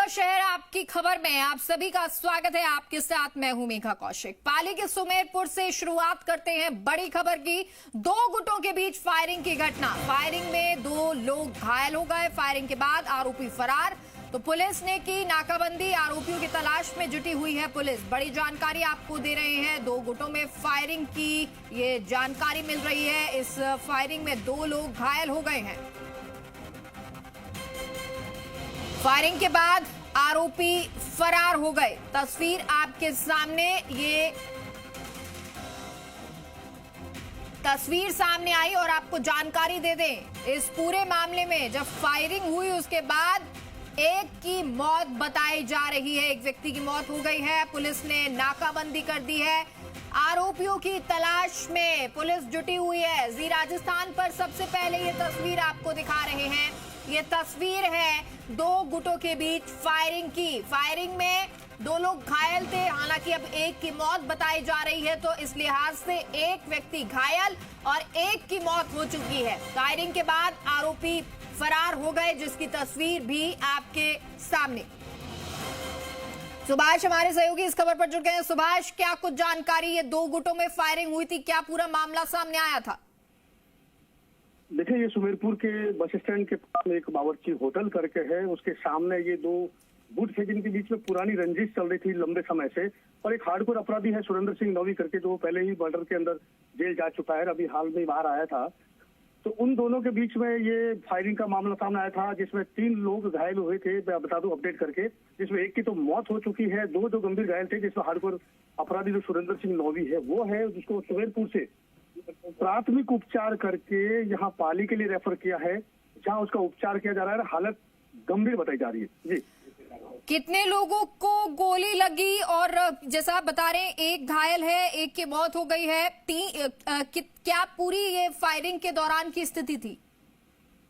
शहर आपकी खबर में आप सभी का स्वागत है। आपके साथ मैं हूं मेघा कौशिक। पाली के सुमेरपुर से शुरुआत करते हैं बड़ी खबर की। दो गुटों के बीच फायरिंग की घटना। फायरिंग में 2 लोग घायल हो गए। फायरिंग के बाद आरोपी फरार। तो पुलिस ने की नाकाबंदी। आरोपियों की तलाश में जुटी हुई है पुलिस। बड़ी जानकारी आपको दे रहे हैं। 2 गुटों में फायरिंग की ये जानकारी मिल रही है। इस फायरिंग में 2 लोग घायल हो गए हैं। फायरिंग के बाद आरोपी फरार हो गए। तस्वीर आपके सामने, ये तस्वीर सामने आई और आपको जानकारी दे दें, इस पूरे मामले में जब फायरिंग हुई उसके बाद एक की मौत बताई जा रही है। एक व्यक्ति की मौत हो गई है। पुलिस ने नाकाबंदी कर दी है। आरोपियों की तलाश में पुलिस जुटी हुई है। जी राजस्थान पर सबसे पहले ये तस्वीर आपको दिखा रहे हैं। ये तस्वीर है 2 गुटों के बीच फायरिंग की। फायरिंग में 2 लोग घायल थे। हालांकि अब एक की मौत बताई जा रही है, तो इस लिहाज से एक व्यक्ति घायल और एक की मौत हो चुकी है। फायरिंग के बाद आरोपी फरार हो गए, जिसकी तस्वीर भी आपके सामने। सुभाष हमारे सहयोगी इस खबर पर जुड़ गए हैं। सुभाष, क्या कुछ जानकारी? ये 2 गुटों में फायरिंग हुई थी, क्या पूरा मामला सामने आया था? देखिए, ये सुमेरपुर के बस स्टैंड के पास में एक बावर्ची होटल करके है। उसके सामने ये 2 गुट थे जिनके बीच में पुरानी रंजिश चल रही थी लंबे समय से। और एक हार्डकोर अपराधी है सुरेंद्र सिंह नौवी करके, जो पहले ही मर्डर के अंदर जेल जा चुका है, अभी हाल में बाहर आया था। तो उन दोनों के बीच में ये फायरिंग का मामला सामने आया था, जिसमें 3 लोग घायल हुए थे। मैं बता दूं अपडेट करके, जिसमें एक की तो मौत हो चुकी है। 2 जो गंभीर घायल थे, जिसमें हार्डकोर अपराधी जो सुरेंद्र सिंह नौवी है वो है, जिसको सुमेरपुर से प्राथमिक उपचार करके यहाँ पाली के लिए रेफर किया है, जहाँ उसका उपचार किया जा रहा है। हालत गंभीर बताई जा रही है। जी, कितने लोगों को गोली लगी? और जैसा आप बता रहे हैं, एक घायल है, एक की मौत हो गई है। क्या पूरी ये फायरिंग के दौरान की स्थिति थी?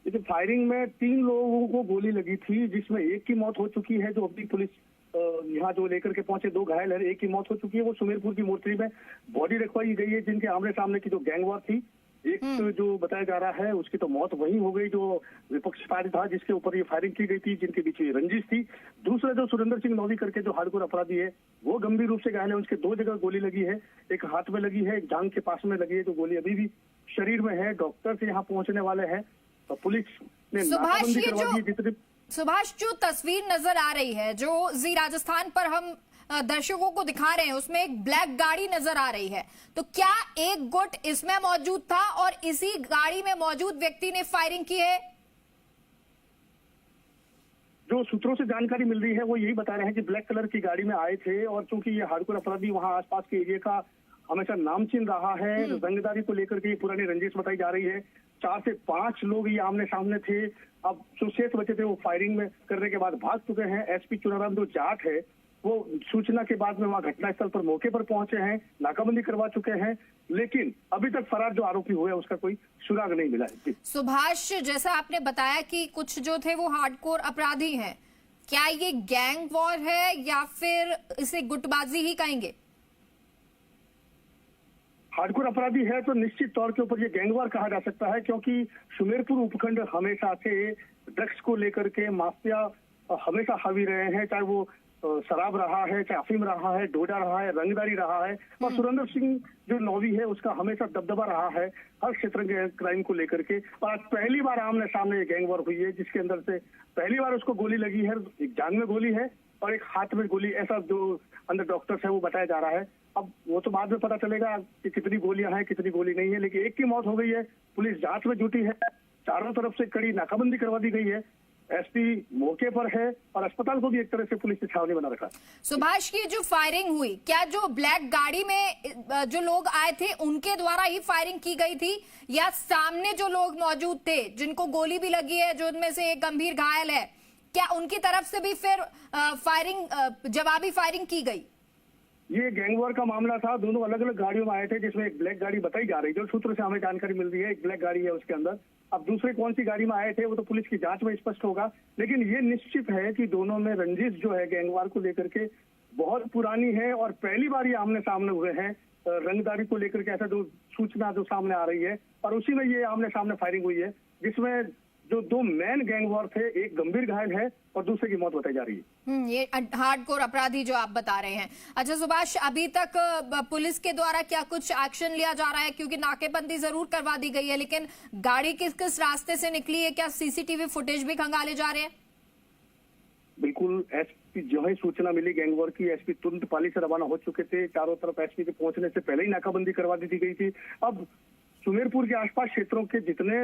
देखिए, फायरिंग में 3 लोगों को गोली लगी थी, जिसमें एक की मौत हो चुकी है। जो अभी पुलिस यहाँ जो लेकर के पहुंचे, 2 घायल है, एक की मौत हो चुकी है। वो सुमेरपुर की मोर्चरी में बॉडी रखवाई गई है, जिनके आमने सामने की जो गैंगवार थी। एक जो बताया जा रहा है उसकी तो मौत वहीं हो गई, जो विपक्ष पार्टी था जिसके ऊपर ये फायरिंग की गई थी, जिनके बीच ये रंजिश थी। दूसरा जो सुरेंद्र सिंह नौवी करके जो हार्डकोर अपराधी है, वो गंभीर रूप से घायल है। उसके 2 जगह गोली लगी है। एक हाथ में लगी है, एक जांघ के पास में लगी है। जो गोली अभी भी शरीर में है। डॉक्टर से यहाँ पहुंचने वाले हैं। तो पुलिस ने नाकाबंदी करवा दी। जितने सुभाष, जो तस्वीर नजर आ रही है, जो जी राजस्थान पर हम दर्शकों को दिखा रहे हैं, उसमें एक ब्लैक गाड़ी नजर आ रही है। तो क्या एक गुट इसमें मौजूद था और इसी गाड़ी में मौजूद व्यक्ति ने फायरिंग की है? जो सूत्रों से जानकारी मिल रही है वो यही बता रहे हैं कि ब्लैक कलर की गाड़ी में आए थे। और चूंकि ये हार्डकोर अपराधी वहां आसपास के एरिया का हमेशा नामचीन रहा है, रंगदारी को लेकर के पुरानी रंजिश बताई जा रही है। 4 से 5 लोग ये आमने सामने थे। अब जो शेष बचे थे वो फायरिंग में करने के बाद भाग चुके हैं। एसपी चुनाराम जो जाट है, वो सूचना के बाद में वहां घटनास्थल पर मौके पर पहुंचे हैं, नाकाबंदी करवा चुके हैं। लेकिन अभी तक फरार जो आरोपी हुए उसका कोई सुराग नहीं मिला है। सुभाष, जैसा आपने बताया कि कुछ जो थे वो हार्डकोर अपराधी हैं, क्या ये गैंग वॉर है या फिर इसे गुटबाजी ही कहेंगे? हार्डकोर अपराधी है तो निश्चित तौर के ऊपर ये गैंगवार कहा जा सकता है, क्योंकि सुमेरपुर उपखंड हमेशा से ड्रग्स को लेकर के माफिया हमेशा हावी रहे हैं। चाहे वो शराब रहा है, चाहे अफीम रहा है, डोडा रहा है, रंगदारी रहा है। और सुरेंद्र सिंह जो नौवी है उसका हमेशा दबदबा रहा है हर क्षेत्र के क्राइम को लेकर के। और आज पहली बार आमने सामने गैंगवार हुई है, जिसके अंदर से पहली बार उसको गोली लगी है। एक जांघ में गोली है और एक हाथ में गोली, ऐसा जो अंदर डॉक्टर्स है वो बताया जा रहा है। अब वो तो बाद में पता चलेगा कि कितनी गोलियां हैं, कितनी गोली नहीं है। लेकिन एक की मौत हो गई है। पुलिस जांच में जुटी है। चारों तरफ से कड़ी नाकाबंदी करवा दी गई है। एसपी मौके पर है और अस्पताल को भी एक तरह से पुलिस ने छावनी बना रखा। सुभाष, की जो फायरिंग हुई, क्या जो ब्लैक गाड़ी में जो लोग आए थे उनके द्वारा ही फायरिंग की गई थी, या सामने जो लोग मौजूद थे जिनको गोली भी लगी है, जो उनमें से एक गंभीर घायल है, क्या उनकी तरफ से भी फिर जवाबी फायरिंग की गई? ये गैंगवार का मामला था। दोनों अलग अलग गाड़ियों में आए थे, जिसमें एक ब्लैक गाड़ी बताई जा रही है। जो सूत्र से हमें जानकारी मिल रही है, एक ब्लैक गाड़ी है उसके अंदर। अब दूसरे कौन सी गाड़ी में आए थे वो तो पुलिस की जांच में स्पष्ट होगा। लेकिन ये निश्चित है कि दोनों में रंजिश जो है गैंगवार को लेकर के बहुत पुरानी है और पहली बार ये आमने सामने हुए हैं रंगदारी को लेकर के। ऐसा जो सूचना जो सामने आ रही है और उसी में ये आमने सामने फायरिंग हुई है, जिसमें जो दो मेन गैंगवॉर थे, एक गंभीर घायल है और दूसरे की मौत बताई जा रही है। ये हार्डकोर अपराधी जो आप बता रहे हैं। अच्छा सुभाष, अभी तक पुलिस के द्वारा क्या कुछ एक्शन लिया जा रहा है? क्योंकि नाकेबंदी जरूर करवा दी गई है, लेकिन गाड़ी किस किस रास्ते से निकली है, क्या सीसीटीवी फुटेज भी खंगाले जा रहे हैं? बिल्कुल, एसपी जो है सूचना मिली गैंगवॉर की, एसपी तुरंत पाली से रवाना हो चुके थे। चारों तरफ एसपी के पहुंचने से पहले ही नाकाबंदी करवा दी गई थी। अब सुमेरपुर के आसपास क्षेत्रों के जितने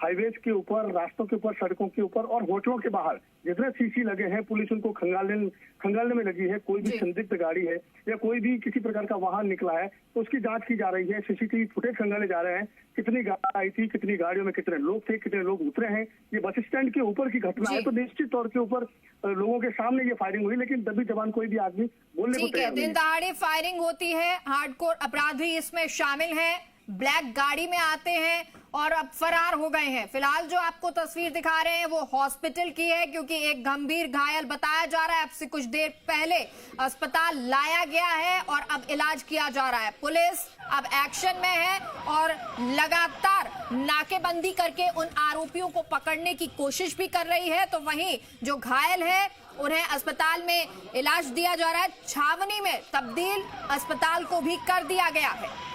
हाईवेज के ऊपर, रास्तों के ऊपर, सड़कों के ऊपर और होटलों के बाहर जितने सीसी लगे हैं, पुलिस उनको खंगालने में लगी है। कोई भी संदिग्ध गाड़ी है या कोई भी किसी प्रकार का वाहन निकला है तो उसकी जांच की जा रही है। सीसीटीवी फुटेज खंगाले जा रहे हैं, कितनी गाड़ी आई थी, कितनी गाड़ियों में कितने लोग थे, कितने लोग उतरे हैं। ये बस स्टैंड के ऊपर की घटना है, तो निश्चित तौर के ऊपर लोगों के सामने ये फायरिंग हुई, लेकिन तभी जवान कोई भी आदमी बोलने को तैयार नहीं है। दिन दहाड़े फायरिंग होती है, हार्डकोर अपराधी इसमें शामिल है, ब्लैक गाड़ी में आते हैं और अब फरार हो गए हैं। फिलहाल जो आपको तस्वीर दिखा रहे हैं वो हॉस्पिटल की है, क्योंकि एक गंभीर घायल बताया जा रहा है, अब से कुछ देर पहले अस्पताल लाया गया है और अब इलाज किया जा रहा है। पुलिस अब एक्शन में है और लगातार नाकेबंदी करके उन आरोपियों को पकड़ने की कोशिश भी कर रही है। तो वहीं जो घायल है उन्हें अस्पताल में इलाज दिया जा रहा है, छावनी में तब्दील अस्पताल को भी कर दिया गया है।